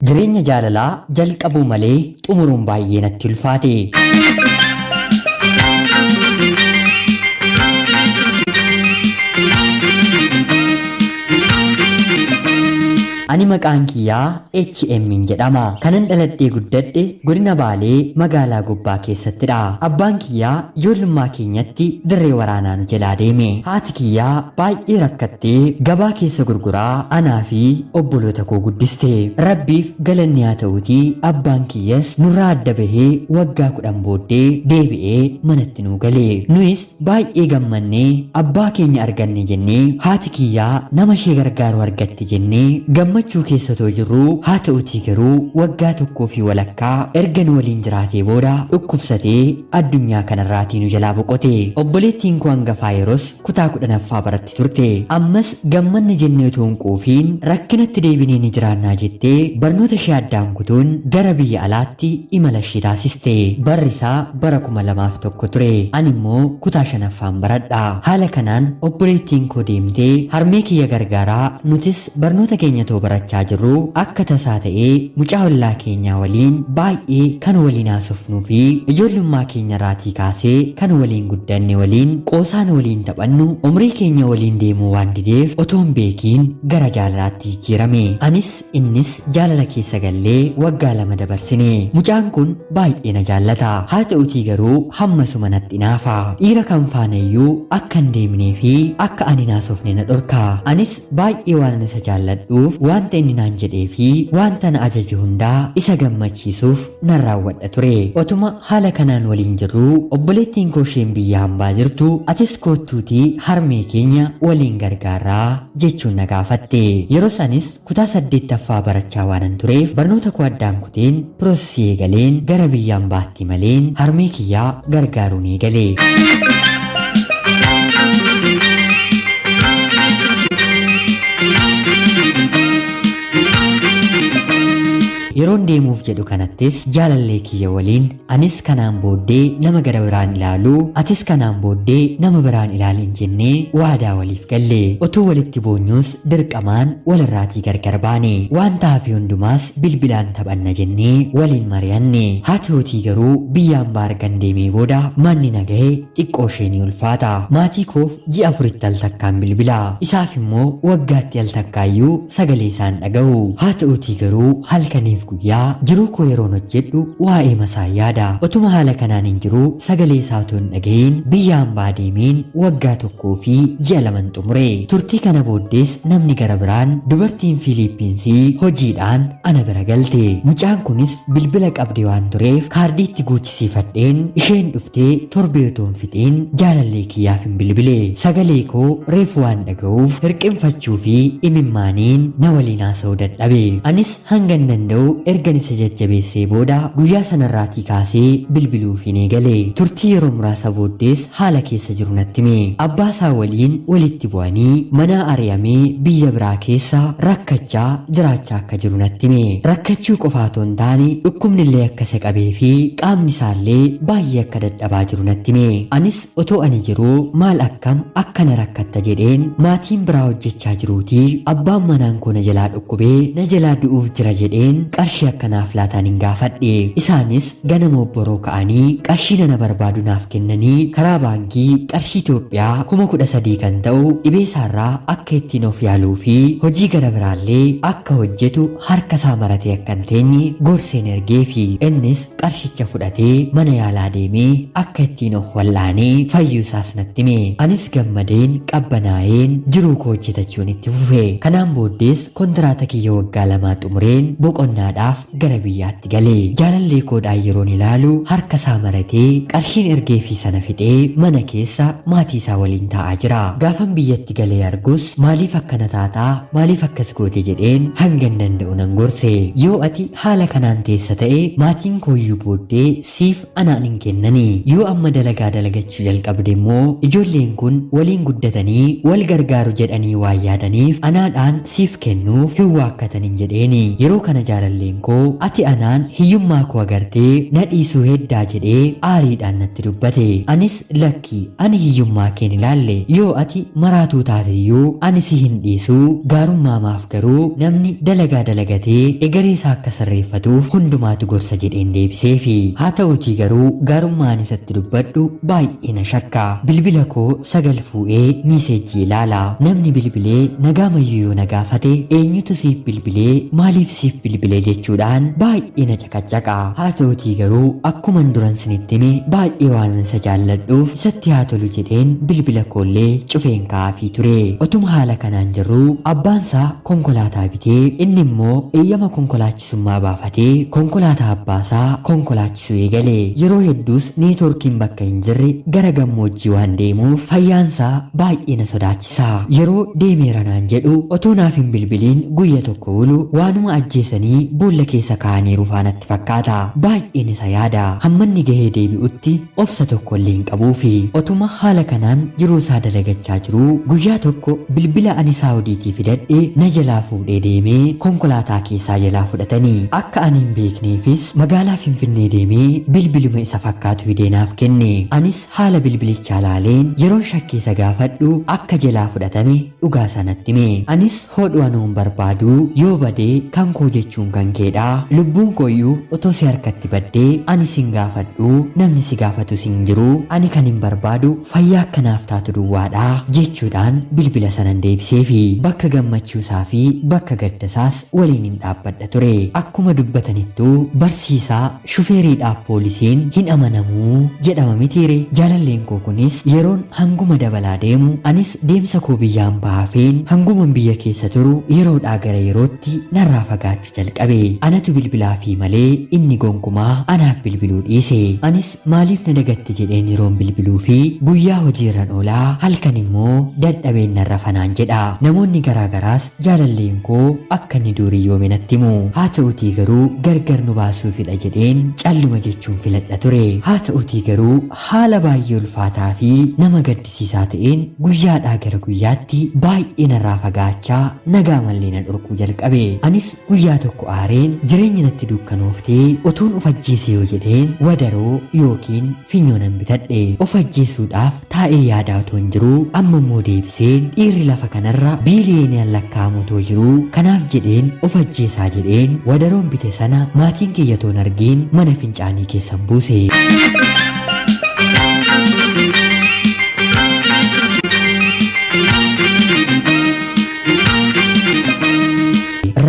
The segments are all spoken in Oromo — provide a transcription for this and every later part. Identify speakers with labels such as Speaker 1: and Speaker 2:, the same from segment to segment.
Speaker 1: Jireenya jaalalaa jalqabuu malee xumuruun baay'ee natti ulfaate. Ani maqaan kiyyaa HM jedhama. Kanan dhaladhee guddadhe godina Baalee magaalaa Gobbaa keessattidha. Abbaan kiyyaa ijoollummaa keenyatti dirree waraanaa nu jalaa deeme. Haati kiyyaa baay'ee rakkattee gabaa keessa gurguraa anaa fi obboloota koo guddiste. Rabbiif galanni haa ta'uutii abbaan kiyyas nurraa adda bahee waggaa 10 booddee deebi'ee manatti nu gale. Nuyis baay'ee gammannee abbaa keenya arganne jennee haati kiyyaa nama ishee gargaaru argatte jennee gammachuu keessatoo jirru. Haa ta'uutii garuu waggaa 1 fi walakkaa erga nu waliin jiraatee booda dhukkubsatee addunyaa kanarraatii nu jalaa boqote. Obboleettiin koo hangafaa yeroos kutaa 10ffaa baratti turte. Ammas gammanni jennee utuu hin quufiin rakkinatti deebinee ni jiraannaa jettee barnoota ishee addaan kutuun gara biyya alaatti imala ishee taasiste. Barri isaa bara 2001 ture. Ani immoo kutaa 5ffaan baradha. Haala kanaan obboleettiin koo deemtee harmee kiyya gargaaraa nutis barnoota keenya too barachaa jirru akka tasaa ta'ee mucaa ollaa keenyaa waliin baay'ee kan waliin haasofnuu fi ijoollummaa keenya raatii kaasee kan waliin guddanne waliin qoosaan waliin taphannu umrii keenya waliin deemuu waan dideef otoo hin beekiin gara jaalalaatti jijjiirame. Anis innis jaalala keessa gallee waggaa 2 dabarsine. Mucaan kun baay'ee na jaallata. Haa ta'utii garuu hammasuma natti naafa. Dhiira kan faanayyuu akka hin deemnee fi akka ani haasofne na dhorka. Anis baay'ee waan isa jaalladhuuf wanta inni naan jedhee fi wanta na ajaje hundaa isa gammachiisuuf nan raawwadha ture. Otuma haala kanaan waliin jirru obboleettiin koo isheen biyya hambaa jirtu atis koottuutii harmee keenya waliin gargaaraa jechuun na gaafatte. Yeroo sanis kutaa 8ffaa barachaa waanan tureef barnoota koo addaan kuteen piroosesii eegaleen gara biyya hambaatti maleen harmee kiyyaa gargaaruun eegale. Yeroon deemuuf jedhu kanattis jaalallee kiyya waliin anis kanaan booddee nama gara biraan ilaalu atis kanaan booddee nama biraan ilaalin jennee waadaa waliif galle. Otuu walitti boonyus dirqamaan walirraatii gargar baane. Wanta hafe hundumaas bilbilaan taphanna jennee waliin mari'anne. Haa ta'utii garuu biyya hambaa argan deemee booda manni na gahe xiqqoo ishee ulfaata. Maatii koof ji'a 4tti al takkaan bilbila. Isaaf immoo waggaatti al takkaayyuu sagalee isaan dhaga'u. Haa ta'utii garuu halkaniif guyyaa jiruu koo yeroon hojjedhu waa'ee masaa yaada. Otuma haala kanaan hin jiru sagalee isaa otoo hin dhaga'iin biyya hambaa deemeen waggaa 1 fi ji'a 2 xumure. Turtii kana booddees namni gara biraan dubartiin Fiiliippiinsii hojiidhaan ana bira galte. Mucaan kunis bilbila qabde waan tureef kaardiitti guuchisiifadheen isheen dhuftee torbee otoo hin fixiin jaalallee kiyyaaf hin bilbile. Sagalee koo reefu waan dhaga'uuf hirqinfachuu fi imimmaaniin na waliin haasa'uu dadhabe. Anis hangan danda'u ergan isa jajjabeessee booda guyyaa sanarraatii kaasee bilbiluuf hin eegale. Turtii yeroo muraasa booddees haala keessa jiru natti hime. Abbaa isaa waliin walitti bu'anii mana ari'amee biyya biraa keessa rakkachaa jiraachaa akka jiru natti hime. Rakkachuu qofaa otoo hin taane dhukkubnillee akka isa qabee fi qaamni isaallee baay'ee akka dadhabaa jiru natti hime. Anis otoo ani jiruu maal akkam akkana rakkatta jedheen maatiin biraa hojjechaa jiruutii abbaan manaan koo na jalaa dhukkubee na jalaa du'uuf jira jedheen qarshii akkanaaf laataan hin gaafadhe. Isaanis ganama obboroo ka'anii qarshii nana barbaadu naaf kennanii karaa baankii qarshii Itoophiyaa 13,000 kan ta'u dhibee isaarraa akka ittiin of yaaluu fi hojii gara biraallee akka hojjetu harka isaa maratee akka hin teenye gorseen ergee fi innis qarshicha fudhatee mana yaalaa deemee akka ittiin of wallaanee fayyuu isaas natti hime. Anis gammadeen qabbanaa'een jiruu koo hojjetachuun itti fufe. Kanaan booddees kontiraata kiyya waggaa 2 xumureen boqonnaadhaaf gara biyyaatti gale. Jaalallee koodhaan yeroon ilaalu harka isaa maratee qarshiin ergeefii sana fixee mana keessa maatii isaa waliin taa'aa jira. Gaafan biyyatti galee argus maaliif akkana taataa maaliif akkas goote jedheen hangan danda'u nan gorse. Yoo ati haala kanaan teessa ta'e maatiin kooyyuu booddee siif anaan hin kennani. Yoo amma dalagaa dalagachuu jalqabde immoo ijoolleen kun waliin guddatanii wal gargaaru jedhanii waan yaadaniif anaadhaan siif kennuuf hin waakkatanin jedheeni. Yeroo kana jaalalleen koo ati anaan hiyyummaa koo agartee na dhiisuu heddaa jedhee aariidhaan natti dubbate. Anis lakki ani hiyyummaa keen ilaalle yoo ati maraatuu taateyyuu ani si hin dhiisuu gaarummaa maaf garuu namni dalagaa dalagatee egeree isaa akka sirreeffatuuf hundumaatu gorsa jedheen deebiseefi. Haa ta'utii garuu gaarummaa ani isatti dubbadhu baay'ee na shakka. Bilbila koo sagal fuudhee miiseejjii ilaala. Namni bilbilee nagaa mayyuu yoo na gaafate eenyutu siif bilbilee maaliif siif bilbilee jechuudhaan baay'ee na caqacaqa. Haa ta'utii garuu akkuman duran sinitti hime baay'ee waan isa jaalladhuuf isatti haa tolu jedheen bilbila koollee cufeen kaa'afii ture. Otuma haala kanaan jirru abbaansaa konkolaataa bitee inni immoo eeyyama konkolaachisummaa baafatee konkolaataa abbaasaa konkolaachisuu eegale. Yeroo hedduus neetworkiin bakka hin jirre gara gammoojjii waan deemuuf fayyaansaa baay'ee na sodaachisa. Yeroo deemeera naan jedhu otoo naaf hin bilbiliin guyya tokko bulu waanuma ajjeesanii boolla keessa kaa'aniiru faanatti fakkaata. Baay'een isa yaada. Hammanni gahee deebi'utti obsa tokko illee hin qabuufi. Otuma haala kanaan jiruu isaa dalagachaa jiru guyyaa tokko bilbila ani saawudiitii fidadhe na jalaa fuudhee deemee konkolaataa keessaa jalaa fudhatanii. Akka ani hin beekneefis magaalaa Finfinnee deemee bilbiluma isa fakkaatu fideenaaf kenne. Anis haala bilbilichaa laaleen yeroon shakkiisa gaafadhu akka jalaa fudhatame dhugaa sanatti hime. Anis hodhu anuun barbaadu yoo badee kan koo jechuun kan keedha. Lubbuun kooyyuu otoo si harkatti baddee ani sin gaafadhu namni si gaafatu sin jiru ani kan hin barbaadu fayyaa akkanaaf taatu duwwaadha jechuudhaan bilbila sanan deebiseefi. Bakka gammachuusaa fi bakka gaddasaas waliin hin dhaabbadha ture. Akkuma dubbatanittuu barsiisaa shufeeriidhaaf poolisiin hin amanamuu jedhama mitiire. Jaalalleen koo kunis yeroon hanguma dabalaa deemu anis deemsa koo biyyaan baafeen hanguman biyya keessa turu yeroodhaa gara yerootti narraa fagaachuu jalqabe. Anatu bilbilaafi malee inni gonkumaa anaaf bilbiluu dhiise. Anis maaliif na dagatte jedheen yeroon bilbiluu fi guyyaa hojiirran oolaa halkan immoo dadhabeen narra fanaan jedha. Namoonni garaagaraas jaalalleen koo akka inni duuriyyoome natti himu. Haa ta'utii garuu gargar nu baasuufidha jedheen calluma jechuun filadha ture. Haa ta'utii garuu haala baay'ee ulfaataa fi nama gaddisiisaa ta'een guyyaadhaa gara guyyaatti baay'ee narraa fagaachaa nagaa mallee na dhorkuu jalqabe. Anis guyyaa tokko aareen jireenya natti dukkanooftee otuun of ajjeese yoo jedheen wadaroo yookiin finyoo nan bitadhe. Of ajjeesuudhaaf taa'ee yaadaa otoo hin jiru amma immoo deebiseen dhiirri lafa kanarra biiliyoonaan lakkaa'amu otoo jiru kanaaf jedheen of ajjeesaa jedheen wadaroon bite sana maatiin kiyyatoon argiin mana fincaanii keessan buuse.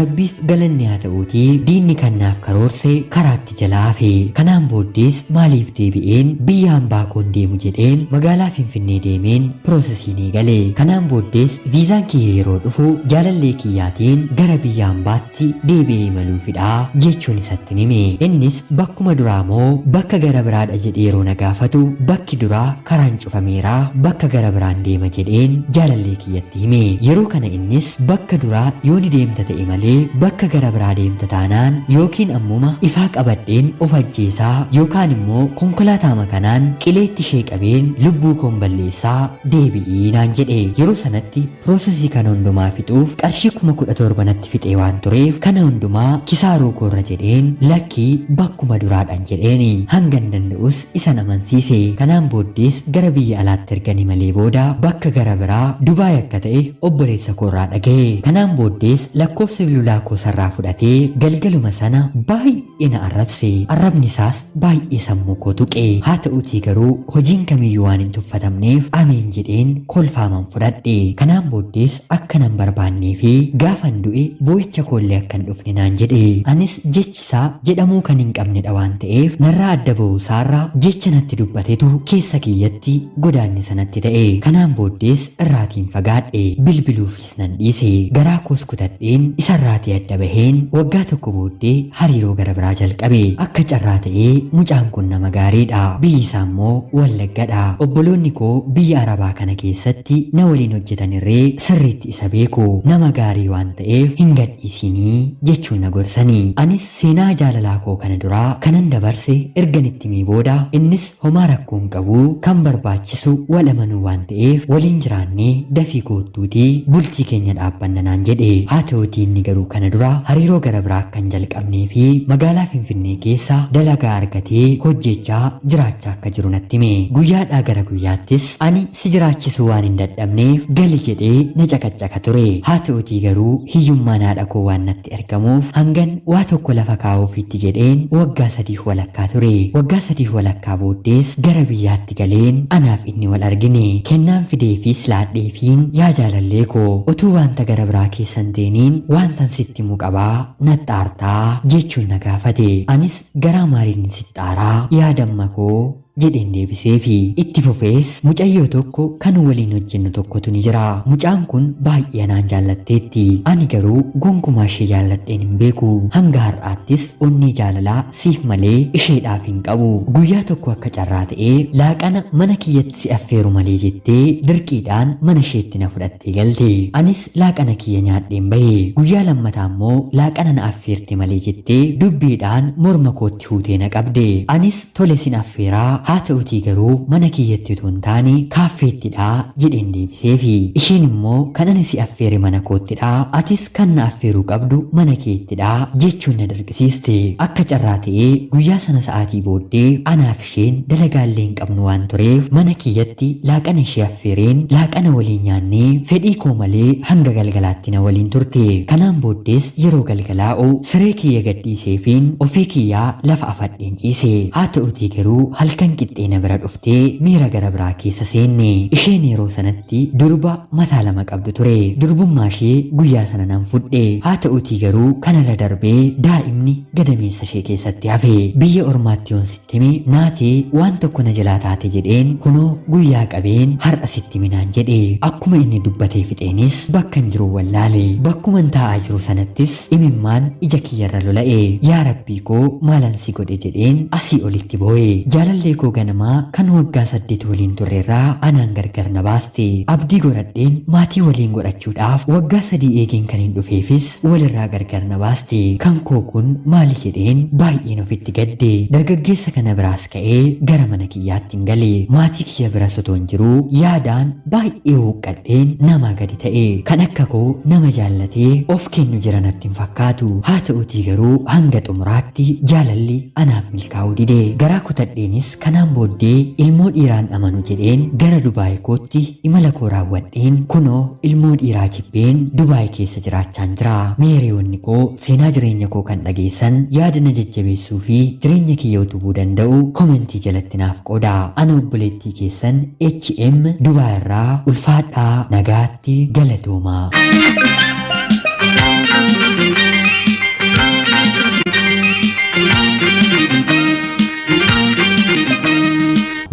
Speaker 1: Rabbiif galanni haa ta'uutii diinni kannaaf karoorse karaatti jalaa hafe. Kanaan booddees maaliif deebi'een biyya hambaa koon deemu jedheen magaalaa Finfinnee deemeen piroosesiin eegale. Kanaan booddees viizaan kiyya yeroo dhufu jaalallee kiyyaatiin gara biyya hambaatti deebi'ee imaluufidha jechuun isatti hime. Innis bakkuma duraa moo bakka gara biraadha jedhee yeroo na gaafatu bakki duraa karaan cufameera bakka gara biraan deema jedheen jaalallee kiyyatti hime. Yeroo kana innis bakka duraa yoo ni deemta ta'e malee bakka gara biraa deemta taanaan yookiin ammuma ifaa qabadheen of ajjeesaa yookaan immoo konkolaataa kanaan qileetti ishee qabeen lubbuu koon balleessaa deebi'ii naan jedhe. Yeroo sanatti piroosesii kana hundumaa fixuuf qarshii 17,000 natti fixee waan tureef kana hundumaa kisaaruu koorra jedheen lakkii bakkuma duraadhaan jedheeni hangan danda'us isan amansiise. Kanaan booddees gara biyya alaatti erganii malee booda bakka gara biraa Dubaay akka ta'e obboleessa koorraa dhagaye. Kanaan booddees lakkoofsa bilbilaa koo sarraa fudhatee galgaluma sana baay'ee na arrabse. Arrabni isaas baay'ee sammuu koo tuqe. Haa ta'utii garuu hojiin kamiyyuu waan hin tuffatamneef ameen jedheen kolfaaman fudhadhe. Kanaan booddees akka nan barbaannee fi gaafan du'e boo'icha koollee akka hin dhufne naan jedhe. Anis jechisaa jedhamuu kan hin qabnedha waan ta'eef narraa adda ba'uusaarra jecha natti dubbatetu keessa kiyyatti godaanni sanatti ta'e. Kanaan booddees irraatiin fagaadhe. Bilbiluufis nan dhiise. Garaa koos kutadheen isarraatii adda baheen waggaa tokko booddee hariiroo gara biraa jalqabe. Akka carraa ta'ee mucaan kun nama gaariidha. Biyyi isaa immoo Wallaggadha. Obboloonni koo biyya Arabaa kana keessatti na waliin hojjetan irree sirriitti isa beeku. Nama gaarii waan ta'eef hin gadhiisinii jechuun na gorsanii. Anis seenaa jaalalaa koo kana duraa kanan dabarse erganitti himee booda innis homaa rakkoon qabu kan barbaachisu wal amanuu waan ta'eef waliin jiraannee dafii koottuutii bultii keenya dhaabbanna naan jedhe. Haa ta'utii inni garuu kana dura booda hariiroo gara biraa kan jalqabnee fi magaalaa Finfinnee keessa dalagaa argatee hojjechaa jiraachaa akka jiru natti hime. Guyyaadhaa gara guyyaattis ani si jiraachisuu waan hin dadhabneef gali jedhee na caqacaqa ture. Haa ta'utii garuu hiyyummaan haadha koo waan natti ergamuuf hangan waa tokko lafa kaa'uufitti jedheen waggaa 3 walakkaa ture. Waggaa 3 walakkaa booddees gara biyyaatti galeen anaaf inni wal argine. Kennaan fideefis laadheefiin yaa jaalallee koo utuu wanta gara biraa keessan teeniin wantan sitti himu qabaa naxxaartaa jechuun na gaafate. Anis garaa maaliin sitti aaraa yaadamma koo jedheen deebisee fi itti fufees mucayyoo tokko kan waliin hojjennu tokkotu ni jira. Mucaan kun baay'ee anaan jaallatteetti. Ani garuu gonkumaa ishee jaalladheen hin beeku. Hanga har'aattis onnee jaalalaa siif malee isheedhaaf hin qabu. Guyyaa tokko akka carraa ta'ee laaqana mana kiyyatti si affeeru malee jettee dirqiidhaan mana isheetti na fudhattee galte. Anis laaqana kiyya nyaadheen bahe. Guyyaa lammataa immoo laaqana na affeerte malee jettee dubbiidhaan morma kootti huutee na qabde. Anis tole sin affeeraa haa ta'utii garuu mana kiyyatti utuu hin taane kaaffeettidha jedheen deebiseefi. Isheen immoo kan ani si affeere mana koottidha, atis kan na affeeruu qabdu mana keettidha jechuun na dirqisiiste. Akka carraa ta'ee guyyaa sana sa'aatii booddee anaaf isheen dalagaallee hin qabnu waan tureef mana kiyyatti laaqana ishee affeereen laaqana waliin nyaannee fedhii koo malee hanga galgalaatti na waliin turte. Kanaan booddees yeroo galgalaa'u siree kiyya gadhiiseefiin ofii kiyyaa lafa afadheen ciise. Haa ta'utii garuu halkan qixxeena bira dhuftee miira gara biraa keessa seenne. Isheen yeroo sanatti durba mataa 2 qabdu ture. Durbummaa ishee guyyaa sana nan fudhe. Haa ta'utii garuu kanarra darbee daa'imni gadameessa ishee keessatti hafe. Biyya ormaatti yoon sitti hime naatee waan tokko na jalaa taate jedheen kunoo guyyaa qabeen har'a sitti minaan jedhe. Akkuma inni dubbatee fixeenis bakka hin jiru wallaale. Bakkuma taa'aa jiru sanattis imimmaan ija kiyyarra lola'e. Yaa rabbii koo maalan si godhe jedheen asii olitti boo'e. Jaalallee koo ganamaa kan waggaa 8 waliin turreerraa anaan gargar na baaste. Abdii godhadheen maatii waliin godhachuudhaaf waggaa 3 eegeen kan hin dhufeefis walirraa gargar na baaste. Kan koo kun maali jedheen baay'een ofitti gadde. Dargaggeessa kana biraas ka'ee gara mana kiyyaatti hin gale. Maatii kiyya bira otoo hin jiruu yaadaan baay'ee huqqadheen nama gadi ta'e. Kan akka koo nama jaallatee of kennu jira natti hin fakkaatu. Haa ta'utii garuu hanga xumuraatti jaalalli anaaf milkaa'uu dide. Garaa kutadheenis kanaan booddee ilmoo dhiiraan amanu jedheen gara Dubaay kootti imala koo raawwadheen kunoo ilmoo dhiiraa jibbeen Dubaay keessa jiraachaan jira. Meeriyoonni koo seenaa jireenya koo kan dhageessan yaada na jajjabeessuu fi jireenya kiyya utubuu danda'u komentii jalatti naaf qooda. Ana obboleettii keessan HM Dubaay irraa ulfaadhaa nagaatti galatoomaa.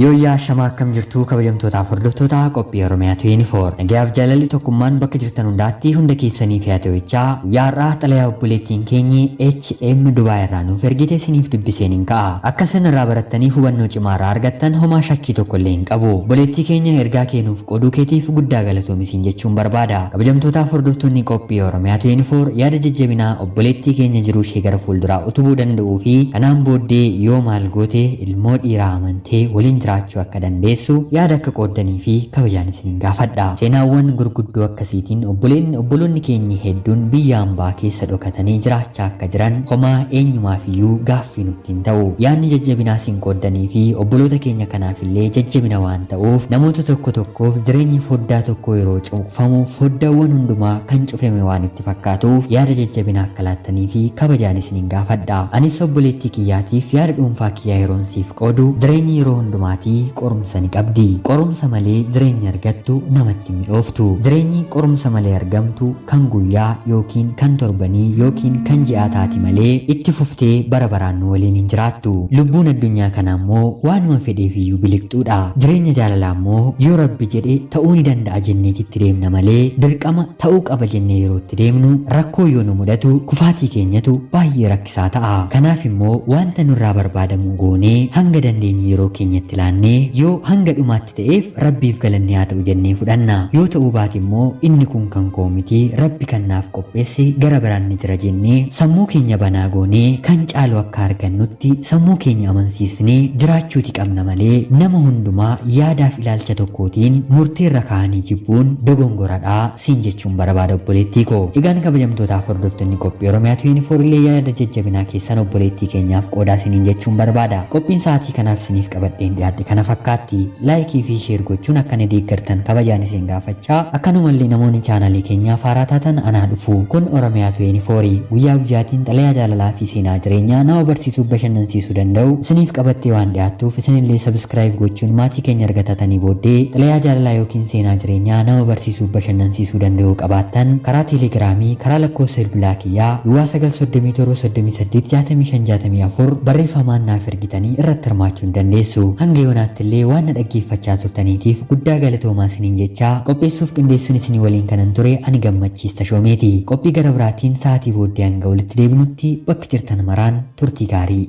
Speaker 1: Yooyyaa shamaa akkam jirtuu kabajamtootaaf hordoftoota qophii Oromiyaa 24. Nagaaf jaalalli tokkummaan bakka jirtan hundaatti hunda keessanii fi haata'ichaa yaarraa xalayaa obboleettiin keenyi HM Dubaay irraa nuuf ergite isiniif dubbiseen hin ka'a. Akka isin irraa barattanii hubannoo cimaa irraa argattan homaa shakkii tokkollee hin qabu. Obboleettii keenya ergaa keenuuf qooduu keetiif guddaa galatoomi jechuun barbaada. Kabajamtootaaf hordoftoonni qophii Oromiyaa 24 yaada jajjabinaa obboleettii keenya jiruu ishee gara fuulduraa utubuu danda'uu fi kanaan booddee yoo maal goote ilmoo dhiiraa amantee waliin jiraachuu akka dandeessu yaada akka qooddanii fi kabajaan isiniin gaafadha. Seenaawwan gurguddoo akkasiitiin obboloonni keenyi hedduun biyya hambaa keessa dhokatanii jiraachaa akka jiran homaa eenyumaafiyyuu gaaffii nutti hin ta'u. Yaadni jajjabinaa isin qooddanii fi obboloota keenya kanaafillee jajjabina waan ta'uuf namoota tokkoof jireenyi foddaa tokko yeroo cufamu foddaawwan hundumaa kan cufame waan itti fakkaatuuf yaada jajjabinaa akka laattanii fi kabajaan isiniin gaafadha. Anis obboleettii kiyyaatiif yaada dhuunfaa kiyyaa yeroon siif qoodu jireenyi yeroo hundumaa qorumsa ni qabdi. Qorumsa malee jireenya argattu namatti miidhooftu. Jireenyi qorumsa malee argamtu kan guyyaa yookiin kan torbanii yookiin kan ji'aataati malee itti fuftee bara baraan waliin hin jiraattu. Lubbuun addunyaa kanaa immoo waanuma fedheefiyyuu biliqxuudha. Jireenya jaalalaa immoo yoo rabbi jedhe ta'uu ni danda'a jenneetitti deemna malee dirqama ta'uu qaba jennee yeroo itti deemnu rakkoo yoo nu mudatu kufaatii keenyatu baay'ee rakkisaa ta'a. Kanaaf immoo wanta nurraa barbaadamu goonee hanga dandeenyu yeroo keenyatti laannee yoo hanga dhumaatti ta'eef rabbiif galanni haa ta'u jennee fudhanna. Yoo ta'uu baate immoo inni kun kan koo miti rabbi kan naaf qopheesse gara biraan ni jira jennee sammuu keenya banaa goonee kan caalu akka argannutti sammuu keenya amansiisnee jiraachuuti qabna malee nama hundumaa yaadaaf ilaalcha tokkootiin murteerra kaa'anii jibbuun dogongoradhaa siin jechuun barbaada obboleettii koo. Egaan kabajamtootaaf hordoftoonni qophii Oromiyaa 24 illee yaada jajjabinaa keessan obboleettii keenyaaf qoodaa siniin jechuun barbaada. Qophiin sa'aatii kanaaf siniif qabadheen dhiyaadhe kana fakkaatti. Laayikii fi sheer gochuun akka ni deeggartan kabajaan isin gaafachaa. Akkanumallee namoonni chaanalii keenyaaf haaraa taatan anaa dhufu. Kun Oromiyaa 24 guyyaa guyyaatiin xalayaa jaalalaa fi seenaa jireenyaa nama barsiisuuf bashannansiisuu danda'u isiniif qabattee waan dhiyaattuuf isinillee sabskiraayib gochuun maatii keenya argatatanii booddee xalayaa jaalalaa yookiin seenaa jireenyaa nama barsiisuuf bashannansiisuu danda'u qabaattan karaa teelegiraamii karaa lakkoofsa bilbilaa kiyyaa duwwaa 937 barreeffamaan naaf ergitanii irratti hirmaachuu hin dandeessu. Hanga yoonaatti illee waan na dhaggeeffachaa turtaniitiif guddaa galatoomaa isiniin jechaa qopheessuuf qindeessuun isinii waliin kanan ture ani gammachiista shoomeeti. Qophii gara biraatiin sa'aatii booddee hanga walitti deebinutti bakka jirtan maraan turtii gaarii.